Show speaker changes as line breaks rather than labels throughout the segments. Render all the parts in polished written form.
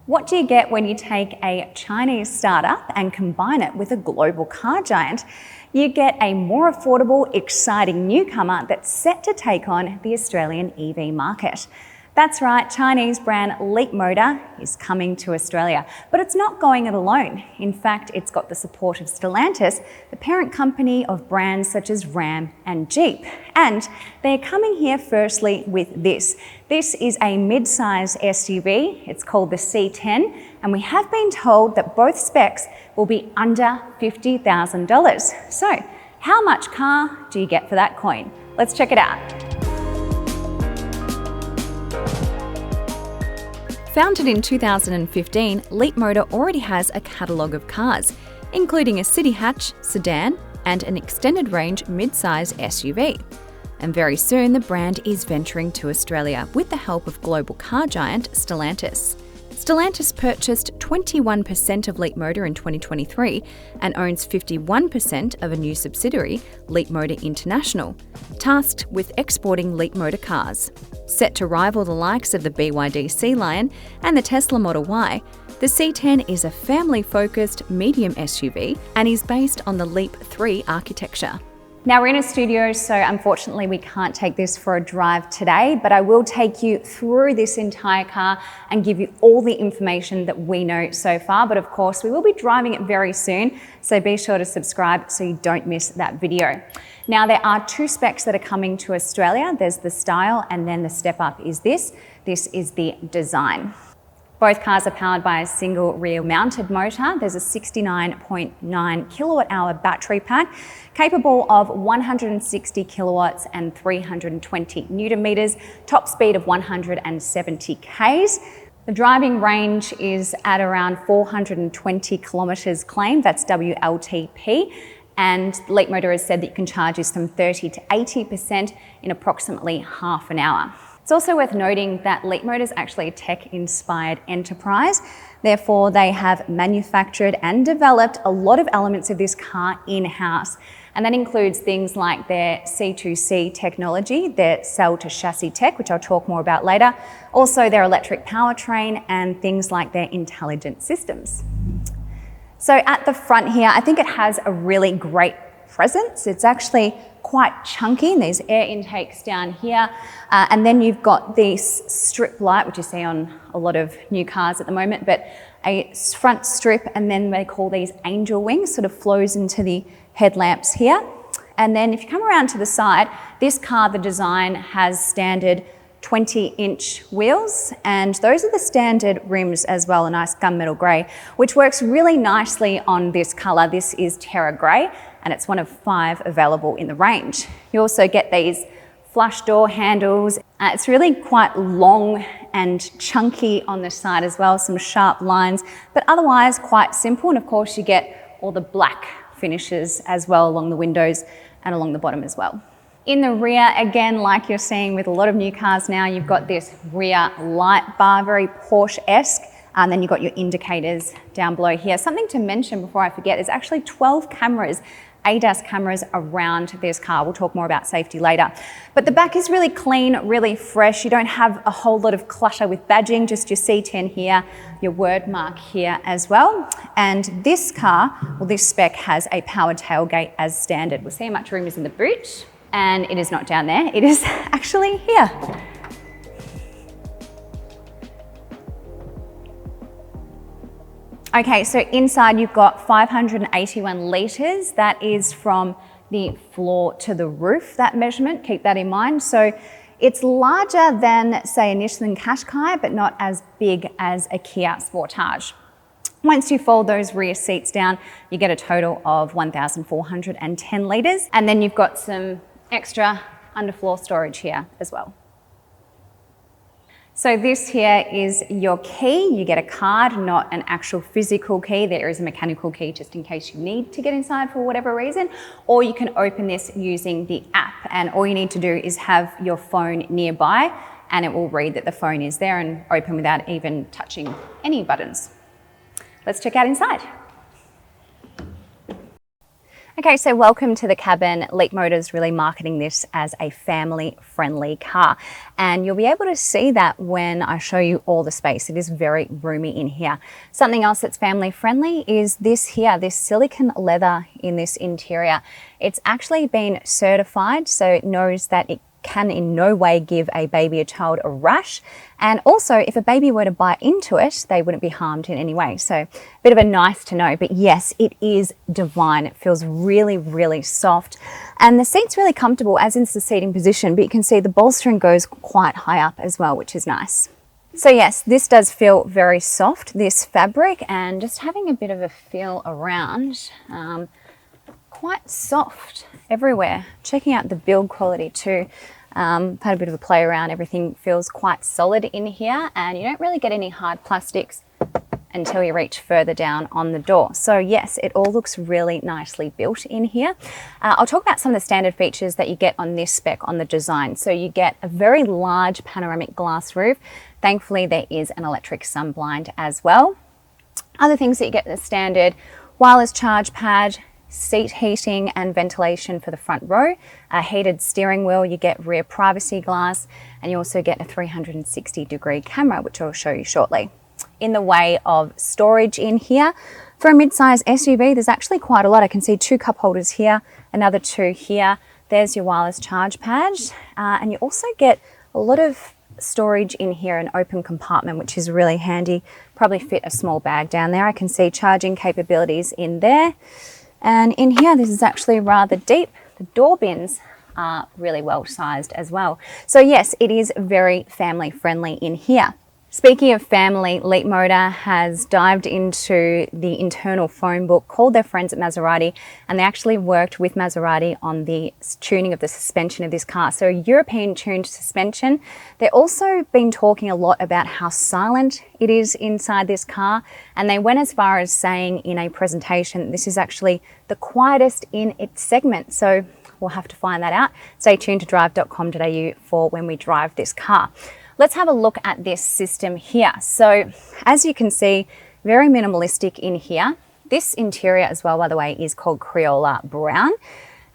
What do you get when you take a Chinese startup and combine it with a global car giant? You get a more affordable, exciting newcomer that's set to take on the Australian EV market. That's right, Chinese brand Leapmotor is coming to Australia, but it's not going it alone. In fact, it's got the support of Stellantis, the parent company of brands such as Ram and Jeep. And they're coming here firstly with this. This is a mid-size SUV. It's called the C10, and we have been told that both specs will be under $50,000. So, how much car do you get for that coin? Let's check it out. Founded in 2015, Leapmotor already has a catalogue of cars, including a city hatch, sedan, and an extended range mid-size SUV. And very soon, the brand is venturing to Australia with the help of global car giant Stellantis. Stellantis purchased 21% of Leapmotor in 2023 and owns 51% of a new subsidiary, Leapmotor International, tasked with exporting Leapmotor cars. Set to rival the likes of the BYD Sea Lion and the Tesla Model Y, the C10 is a family-focused medium SUV and is based on the Leap 3 architecture. Now we're in a studio, so unfortunately we can't take this for a drive today, but I will take you through this entire car and give you all the information that we know so far. But of course, we will be driving it very soon, so be sure to subscribe so you don't miss that video. Now there are two specs that are coming to Australia. There's the style, and then the step up is this. This is the design. Both cars are powered by a single rear-mounted motor. There's a 69.9 kilowatt-hour battery pack capable of 160 kilowatts and 320 newton meters, top speed of 170 k's. The driving range is at around 420 kilometers claimed, that's WLTP, and Leapmotor has said that you can charge this from 30 to 80% in approximately half an hour. It's also worth noting that Leapmotor is actually a tech-inspired enterprise. Therefore, they have manufactured and developed a lot of elements of this car in-house. And that includes things like their C2C technology, their cell-to-chassis tech, which I'll talk more about later, also their electric powertrain, and things like their intelligent systems. So at the front here, I think it has a really great presence. It's actually quite chunky, and these air intakes down here. And then you've got this strip light, which you see on a lot of new cars at the moment, but a front strip, and then they call these angel wings, sort of flows into the headlamps here. And then if you come around to the side, this car, the design has standard 20-inch wheels, and those are the standard rims as well, a nice gunmetal grey, which works really nicely on this colour. This is Terra Grey, and it's one of 5 available in the range. You also get these flush door handles. It's really quite long and chunky on the side as well, some sharp lines, but otherwise quite simple. And of course you get all the black finishes as well along the windows and along the bottom as well. In the rear, again, like you're seeing with a lot of new cars now, you've got this rear light bar, very Porsche-esque, and then you've got your indicators down below here. Something to mention before I forget, there's actually 12 cameras, ADAS cameras around this car. We'll talk more about safety later. But the back is really clean, really fresh. You don't have a whole lot of clutter with badging, just your C10 here, your word mark here as well. And this car, well, this spec has a power tailgate as standard. We'll see how much room is in the boot. And it is not down there, it is actually here. Okay, so inside you've got 581 litres. That is from the floor to the roof, that measurement, keep that in mind. So it's larger than, say, a Nissan Qashqai, but not as big as a Kia Sportage. Once you fold those rear seats down, you get a total of 1,410 litres. And then you've got some extra underfloor storage here as well. So this here is your key. You get a card, not an actual physical key. There is a mechanical key just in case you need to get inside for whatever reason, or you can open this using the app, and all you need to do is have your phone nearby and it will read that the phone is there and open without even touching any buttons. Let's check out inside. Okay, so welcome to the cabin. Leapmotor's really marketing this as a family-friendly car, and you'll be able to see that when I show you all the space. It is very roomy in here. Something else that's family-friendly is this here, this silicone leather in this interior. It's actually been certified, so it knows that it can in no way give a baby or child a rash, and also if a baby were to bite into it, they wouldn't be harmed in any way. So a bit of a nice to know, but yes, it is divine. It feels really, really soft, and the seat's really comfortable, as is the seating position, but you can see the bolstering goes quite high up as well, which is nice. So yes, this does feel very soft, this fabric, and just having a bit of a feel around, quite soft everywhere. Checking out the build quality too. Had a bit of a play around. Everything feels quite solid in here, and you don't really get any hard plastics until you reach further down on the door. So yes, it all looks really nicely built in here. I'll talk about some of the standard features that you get on this spec on the design. So you get a very large panoramic glass roof. Thankfully, there is an electric sun blind as well. Other things that you get the standard wireless charge pad, seat heating and ventilation for the front row, a heated steering wheel, you get rear privacy glass, and you also get a 360-degree camera, which I'll show you shortly. In the way of storage in here, for a mid-size SUV, there's actually quite a lot. I can see 2 cup holders here, another 2 here. There's your wireless charge pad, and you also get a lot of storage in here, an open compartment, which is really handy. Probably fit a small bag down there. I can see charging capabilities in there. And in here, this is actually rather deep. The door bins are really well sized as well. So yes, it is very family friendly in here. Speaking of family, Leapmotor has dived into the internal phone book, called their friends at Maserati, and they actually worked with Maserati on the tuning of the suspension of this car. So European tuned suspension. They've also been talking a lot about how silent it is inside this car, and they went as far as saying in a presentation, this is actually the quietest in its segment. So we'll have to find that out. Stay tuned to Drive.com.au for when we drive this car. Let's have a look at this system here. So as you can see, very minimalistic in here. This interior as well, by the way, is called Crayola Brown.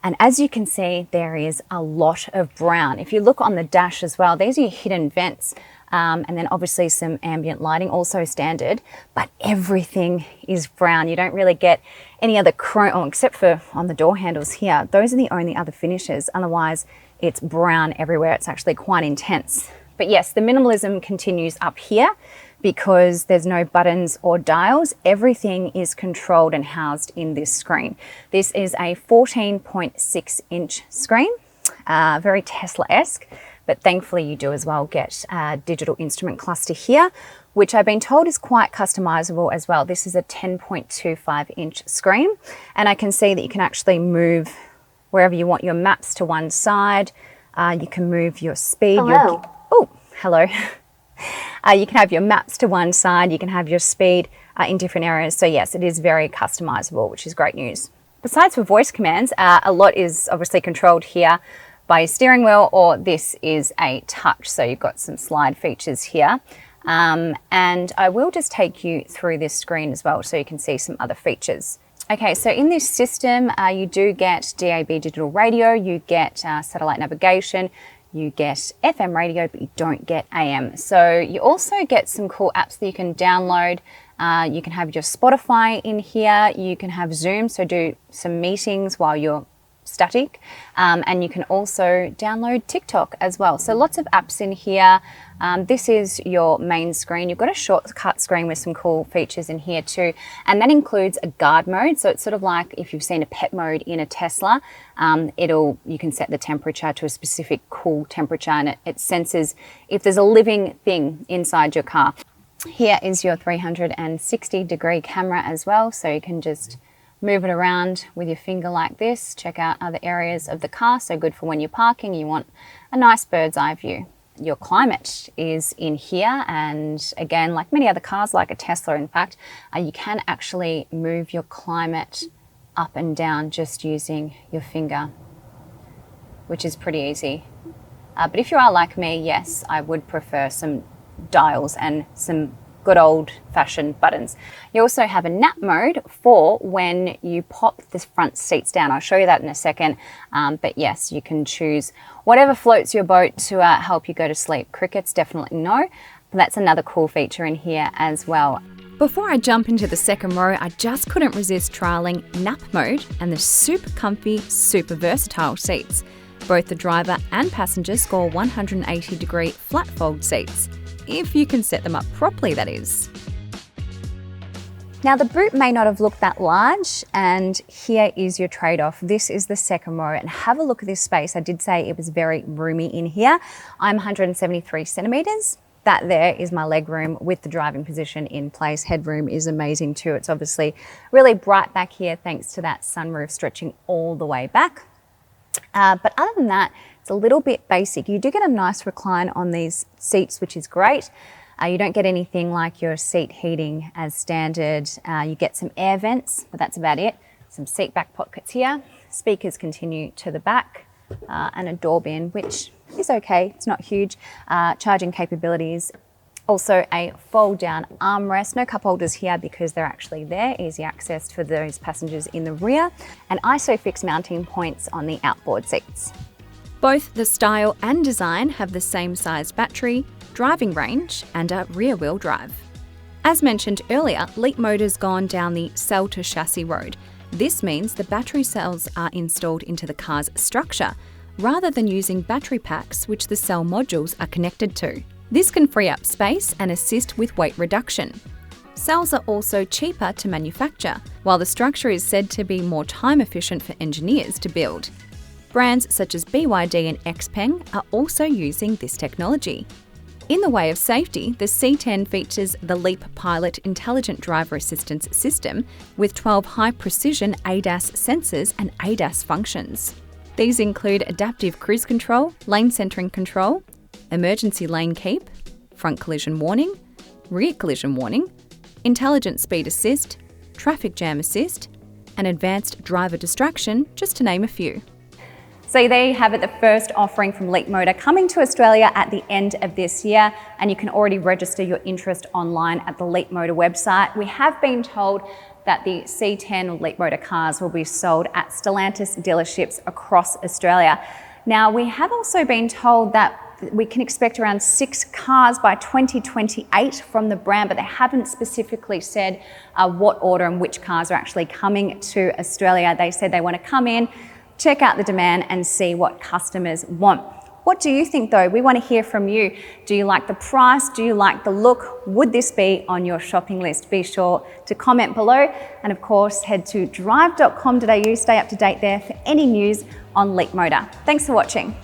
And as you can see, there is a lot of brown. If you look on the dash as well, these are your hidden vents. And then obviously some ambient lighting, also standard, but everything is brown. You don't really get any other chrome, except for on the door handles here. Those are the only other finishes. Otherwise, it's brown everywhere. It's actually quite intense. But yes, the minimalism continues up here because there's no buttons or dials. Everything is controlled and housed in this screen. This is a 14.6-inch screen, very Tesla-esque, but thankfully you do as well get a digital instrument cluster here, which I've been told is quite customizable as well. This is a 10.25-inch screen, and I can see that you can actually move wherever you want your maps to one side. You can move your speed. Hello. You can have your maps to one side, you can have your speed in different areas. So yes, it is very customizable, which is great news. Besides for voice commands, a lot is obviously controlled here by your steering wheel, or this is a touch. So you've got some slide features here. And I will just take you through this screen as well so you can see some other features. Okay, so in this system, you do get DAB digital radio, you get satellite navigation, you get FM radio, but you don't get AM. So you also get some cool apps that you can download. You can have your Spotify in here. You can have Zoom, so do some meetings while you're static. And you can also download TikTok as well. So lots of apps in here. This is your main screen. You've got a shortcut screen with some cool features in here too. And that includes a guard mode. So it's sort of like if you've seen a pet mode in a Tesla, you can set the temperature to a specific cool temperature, and it senses if there's a living thing inside your car. Here is your 360-degree camera as well. So you can just move it around with your finger like this, check out other areas of the car. So good for when you're parking, you want a nice bird's eye view. Your climate is in here, and again, like many other cars, like a Tesla in fact, you can actually move your climate up and down just using your finger, which is pretty easy. But if you are like me, yes, I would prefer some dials and some good old-fashioned buttons. You also have a nap mode for when you pop the front seats down. I'll show you that in a second. But yes, you can choose whatever floats your boat to help you go to sleep. Crickets, definitely no. But that's another cool feature in here as well. Before I jump into the second row, I just couldn't resist trialling nap mode and the super comfy, super versatile seats. Both the driver and passenger score 180-degree flat fold seats, if you can set them up properly, that is. Now the boot may not have looked that large, and here is your trade-off. This is the second row, and have a look at this space. I did say it was very roomy in here. I'm 173 centimeters. That there is my leg room with the driving position in place. Headroom is amazing too. It's obviously really bright back here thanks to that sunroof stretching all the way back. But other than that, it's a little bit basic. You do get a nice recline on these seats, which is great. You don't get anything like your seat heating as standard. You get some air vents, but that's about it. Some seat back pockets here. Speakers continue to the back, and a door bin, which is okay. It's not huge. Charging capabilities. Also a fold down armrest. No cup holders here because they're actually there. Easy access for those passengers in the rear. And ISOFIX mounting points on the outboard seats. Both the style and design have the same size battery, driving range, and a rear-wheel drive. As mentioned earlier, Leapmotor's gone down the cell-to-chassis road. This means the battery cells are installed into the car's structure, rather than using battery packs which the cell modules are connected to. This can free up space and assist with weight reduction. Cells are also cheaper to manufacture, while the structure is said to be more time efficient for engineers to build. Brands such as BYD and XPeng are also using this technology. In the way of safety, the C10 features the Leap Pilot Intelligent Driver Assistance System with 12 high-precision ADAS sensors and ADAS functions. These include adaptive cruise control, lane centering control, emergency lane keep, front collision warning, rear collision warning, intelligent speed assist, traffic jam assist, and advanced driver distraction, just to name a few. So there you have it, the first offering from Leapmotor coming to Australia at the end of this year, and you can already register your interest online at the Leapmotor website. We have been told that the C10 Leapmotor cars will be sold at Stellantis dealerships across Australia. Now, we have also been told that we can expect around 6 cars by 2028 from the brand, but they haven't specifically said what order and which cars are actually coming to Australia. They said they want to come in, check out the demand and see what customers want. What do you think though? We want to hear from you. Do you like the price? Do you like the look? Would this be on your shopping list? Be sure to comment below, and of course head to Drive.com.au, stay up to date there for any news on Leapmotor. Thanks for watching.